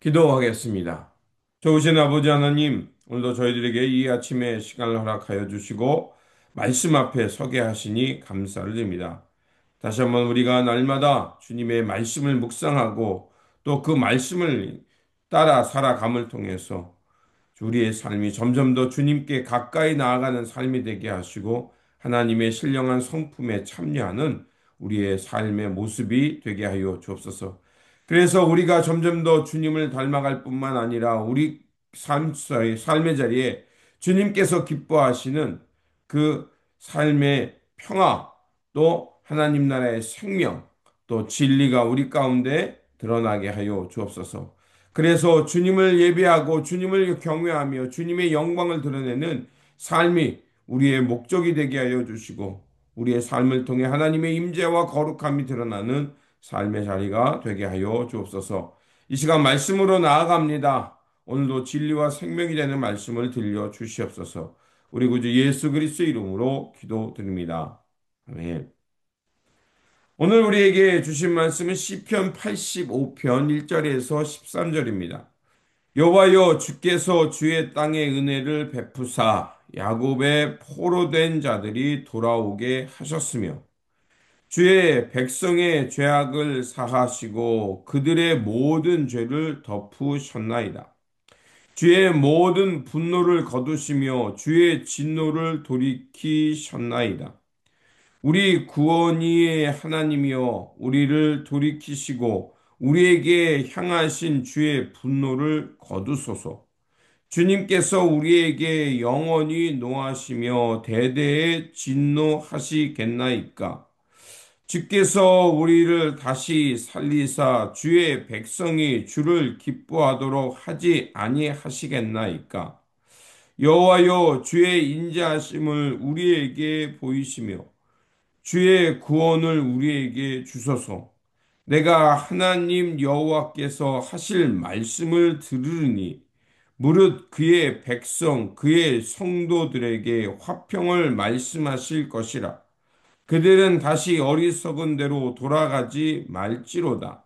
기도하겠습니다. 좋으신 아버지 하나님, 오늘도 저희들에게 이 아침에 시간을 허락하여 주시고 말씀 앞에 서게 하시니 감사를 드립니다. 다시 한번 우리가 날마다 주님의 말씀을 묵상하고 또 그 말씀을 따라 살아감을 통해서 우리의 삶이 점점 더 주님께 가까이 나아가는 삶이 되게 하시고 하나님의 신령한 성품에 참여하는 우리의 삶의 모습이 되게 하여 주옵소서. 그래서 우리가 점점 더 주님을 닮아갈 뿐만 아니라 우리 삶의 자리에 주님께서 기뻐하시는 그 삶의 평화, 또 하나님 나라의 생명, 또 진리가 우리 가운데 드러나게 하여 주옵소서. 그래서 주님을 예배하고 주님을 경외하며 주님의 영광을 드러내는 삶이 우리의 목적이 되게 하여 주시고 우리의 삶을 통해 하나님의 임재와 거룩함이 드러나는 삶의 자리가 되게 하여 주옵소서. 이 시간 말씀으로 나아갑니다. 오늘도 진리와 생명이 되는 말씀을 들려 주시옵소서. 우리 구주 예수 그리스도의 이름으로 기도드립니다. 아멘. 오늘 우리에게 주신 말씀은 시편 85편 1절에서 13절입니다. 여호와여, 주께서 주의 땅의 은혜를 베푸사 야곱의 포로된 자들이 돌아오게 하셨으며 주의 백성의 죄악을 사하시고 그들의 모든 죄를 덮으셨나이다. 주의 모든 분노를 거두시며 주의 진노를 돌이키셨나이다. 우리 구원이의 하나님이여, 우리를 돌이키시고 우리에게 향하신 주의 분노를 거두소서. 주님께서 우리에게 영원히 노하시며 대대에 진노하시겠나이까? 주께서 우리를 다시 살리사 주의 백성이 주를 기뻐하도록 하지 아니하시겠나이까? 여호와여, 주의 인자하심을 우리에게 보이시며 주의 구원을 우리에게 주소서. 내가 하나님 여호와께서 하실 말씀을 들으니 무릇 그의 백성 그의 성도들에게 화평을 말씀하실 것이라. 그들은 다시 어리석은 대로 돌아가지 말지로다.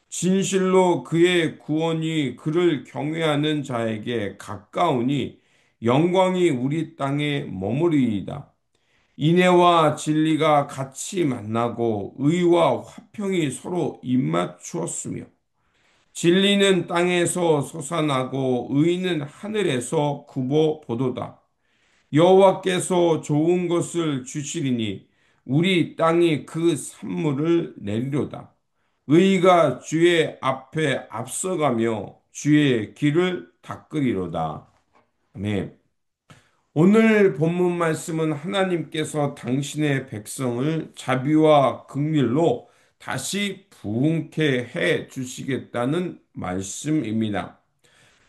진실로 그의 구원이 그를 경외하는 자에게 가까우니 영광이 우리 땅에 머무르이다. 인애와 진리가 같이 만나고 의와 화평이 서로 입맞추었으며 진리는 땅에서 솟아나고 의는 하늘에서 굽어 보도다. 여호와께서 좋은 것을 주시리니 우리 땅이 그 산물을 내리로다. 의가 주의 앞에 앞서가며 주의 길을 닦으리로다. 아멘. 오늘 본문 말씀은 하나님께서 당신의 백성을 자비와 긍휼로 다시 부흥케 해 주시겠다는 말씀입니다.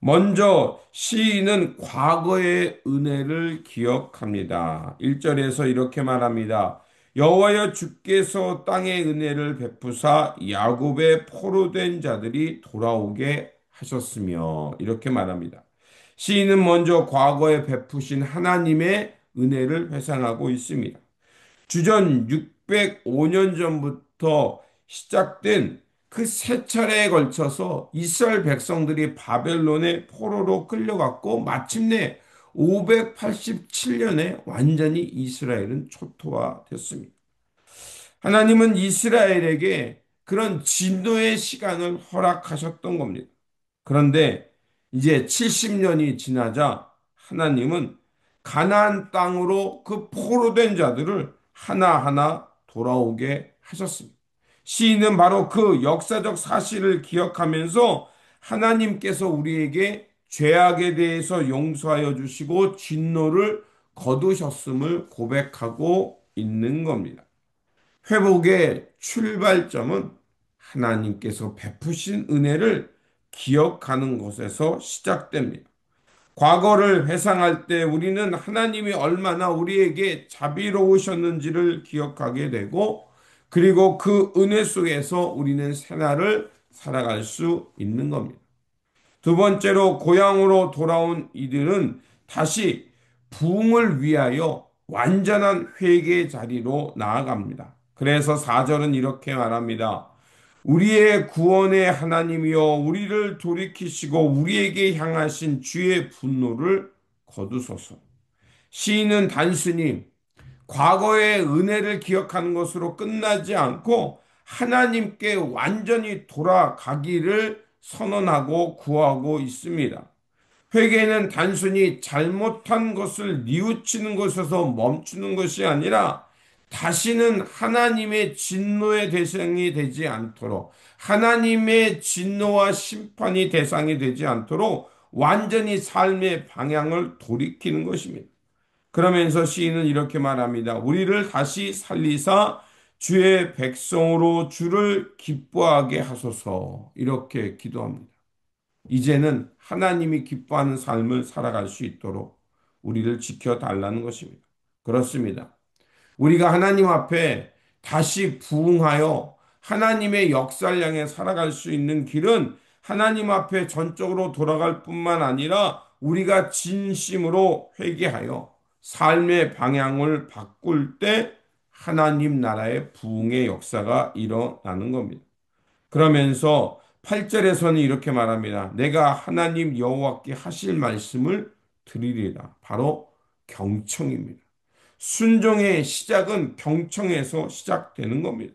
먼저 시인은 과거의 은혜를 기억합니다. 1절에서 이렇게 말합니다. 여호와여, 주께서 땅의 은혜를 베푸사 야곱의 포로된 자들이 돌아오게 하셨으며, 이렇게 말합니다. 시인은 먼저 과거에 베푸신 하나님의 은혜를 회상하고 있습니다. 주전 605년 전부터 시작된 그 세 차례에 걸쳐서 이스라엘 백성들이 바벨론의 포로로 끌려갔고 마침내 587년에 완전히 이스라엘은 초토화됐습니다. 하나님은 이스라엘에게 그런 진노의 시간을 허락하셨던 겁니다. 그런데 이제 70년이 지나자 하나님은 가나안 땅으로 그 포로된 자들을 하나하나 돌아오게 하셨습니다. 시인은 바로 그 역사적 사실을 기억하면서 하나님께서 우리에게 죄악에 대해서 용서하여 주시고 진노를 거두셨음을 고백하고 있는 겁니다. 회복의 출발점은 하나님께서 베푸신 은혜를 기억하는 것에서 시작됩니다. 과거를 회상할 때 우리는 하나님이 얼마나 우리에게 자비로우셨는지를 기억하게 되고, 그리고 그 은혜 속에서 우리는 새날을 살아갈 수 있는 겁니다. 두 번째로 고향으로 돌아온 이들은 다시 부흥을 위하여 완전한 회개 자리로 나아갑니다. 그래서 4절은 이렇게 말합니다. 우리의 구원의 하나님이여 우리를 돌이키시고 우리에게 향하신 주의 분노를 거두소서. 시인은 단순히 과거의 은혜를 기억하는 것으로 끝나지 않고 하나님께 완전히 돌아가기를 선언하고 구하고 있습니다. 회개는 단순히 잘못한 것을 뉘우치는 것에서 멈추는 것이 아니라 다시는 하나님의 진노의 대상이 되지 않도록 하나님의 진노와 심판이 대상이 되지 않도록 완전히 삶의 방향을 돌이키는 것입니다. 그러면서 시인은 이렇게 말합니다. 우리를 다시 살리사 주의 백성으로 주를 기뻐하게 하소서. 이렇게 기도합니다. 이제는 하나님이 기뻐하는 삶을 살아갈 수 있도록 우리를 지켜달라는 것입니다. 그렇습니다. 우리가 하나님 앞에 다시 부응하여 하나님의 역사를 향해 살아갈 수 있는 길은 하나님 앞에 전적으로 돌아갈 뿐만 아니라 우리가 진심으로 회개하여 삶의 방향을 바꿀 때 하나님 나라의 부흥의 역사가 일어나는 겁니다. 그러면서 8절에서는 이렇게 말합니다. 내가 하나님 여호와께 하실 말씀을 드리리라. 바로 경청입니다. 순종의 시작은 경청에서 시작되는 겁니다.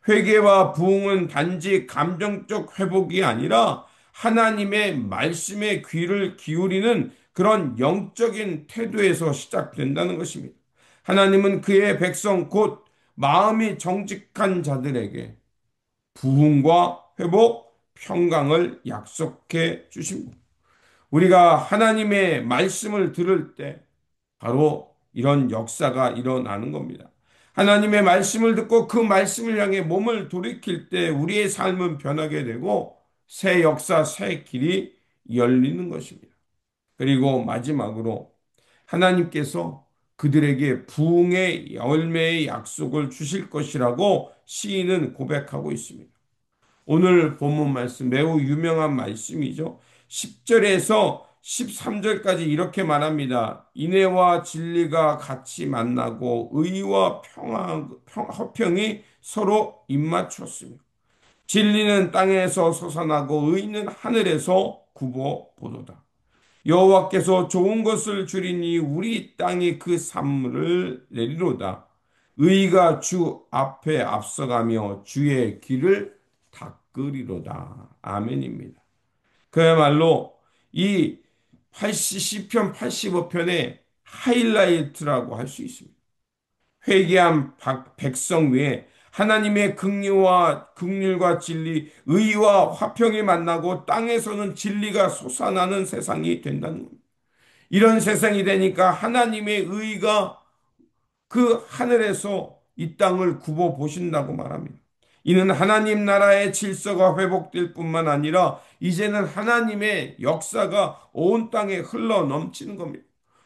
회개와 부흥은 단지 감정적 회복이 아니라 하나님의 말씀에 귀를 기울이는 그런 영적인 태도에서 시작된다는 것입니다. 하나님은 그의 백성 곧 마음이 정직한 자들에게 부흥과 회복, 평강을 약속해 주십니다. 우리가 하나님의 말씀을 들을 때 바로 이런 역사가 일어나는 겁니다. 하나님의 말씀을 듣고 그 말씀을 향해 몸을 돌이킬 때 우리의 삶은 변하게 되고 새 역사, 새 길이 열리는 것입니다. 그리고 마지막으로 하나님께서 그들에게 부흥의 열매의 약속을 주실 것이라고 시인은 고백하고 있습니다. 오늘 본문 말씀 매우 유명한 말씀이죠. 10절에서 13절까지 이렇게 말합니다. 인애와 진리가 같이 만나고 의와 화평이 서로 입맞췄으며 진리는 땅에서 솟아나고 의는 하늘에서 굽어 보도다. 여호와께서 좋은 것을 주리니 우리 땅이 그 산물을 내리로다. 의가 주 앞에 앞서가며 주의 길을 닦으리로다. 아멘입니다. 그야말로 이 80시편 85편의 하이라이트라고 할 수 있습니다. 회개한 백성 위에 하나님의 긍휼과 진리, 의와 화평이 만나고 땅에서는 진리가 솟아나는 세상이 된다는 겁니다. 이런 세상이 되니까 하나님의 의가 그 하늘에서 이 땅을 굽어 보신다고 말합니다. 이는 하나님 나라의 질서가 회복될 뿐만 아니라 이제는 하나님의 역사가 온 땅에 흘러 넘치는 겁니다.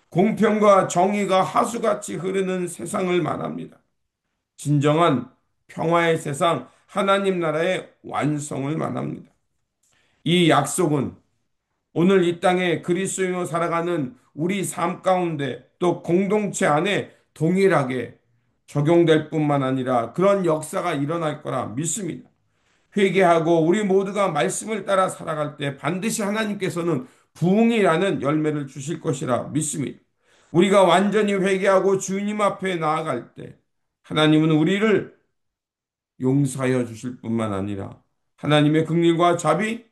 공평과 정의가 하수같이 흐르는 세상을 말합니다. 진정한 평화의 세상, 하나님 나라의 완성을 말합니다. 이 약속은 오늘 이 땅에 그리스도인으로 살아가는 우리 삶 가운데 또 공동체 안에 동일하게 적용될 뿐만 아니라 그런 역사가 일어날 거라 믿습니다. 회개하고 우리 모두가 말씀을 따라 살아갈 때 반드시 하나님께서는 부흥이라는 열매를 주실 것이라 믿습니다. 우리가 완전히 회개하고 주님 앞에 나아갈 때 하나님은 우리를 용서하여 주실 뿐만 아니라 하나님의 긍휼과 자비,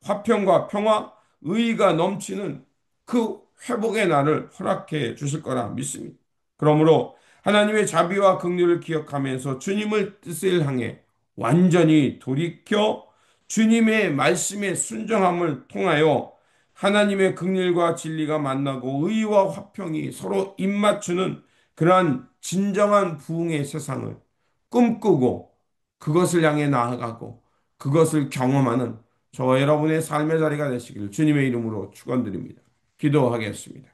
화평과 평화, 의의가 넘치는 그 회복의 날을 허락해 주실 거라 믿습니다. 그러므로 하나님의 자비와 긍휼을 기억하면서 주님을 뜻을 향해 완전히 돌이켜 주님의 말씀에 순종함을 통하여 하나님의 긍휼과 진리가 만나고 의와 화평이 서로 입맞추는 그러한 진정한 부흥의 세상을 꿈꾸고 그것을 향해 나아가고 그것을 경험하는 저와 여러분의 삶의 자리가 되시기를 주님의 이름으로 축원드립니다. 기도하겠습니다.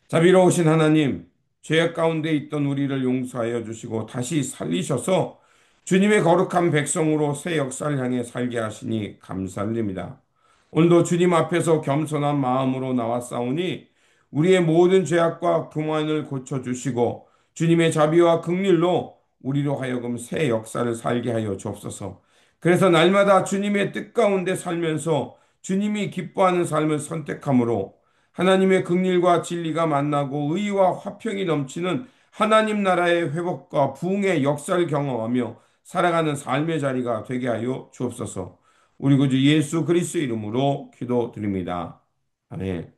자비로우신 하나님, 죄악 가운데 있던 우리를 용서하여 주시고 다시 살리셔서 주님의 거룩한 백성으로 새 역사를 향해 살게 하시니 감사드립니다. 오늘도 주님 앞에서 겸손한 마음으로 나왔사오니 우리의 모든 죄악과 교만을 고쳐 주시고 주님의 자비와 긍휼로 우리로 하여금 새 역사를 살게 하여 주옵소서. 그래서 날마다 주님의 뜻 가운데 살면서 주님이 기뻐하는 삶을 선택함으로 하나님의 긍휼과 진리가 만나고 의와 화평이 넘치는 하나님 나라의 회복과 부흥의 역사를 경험하며 살아가는 삶의 자리가 되게 하여 주옵소서. 우리 구주 예수 그리스도 이름으로 기도드립니다. 아멘.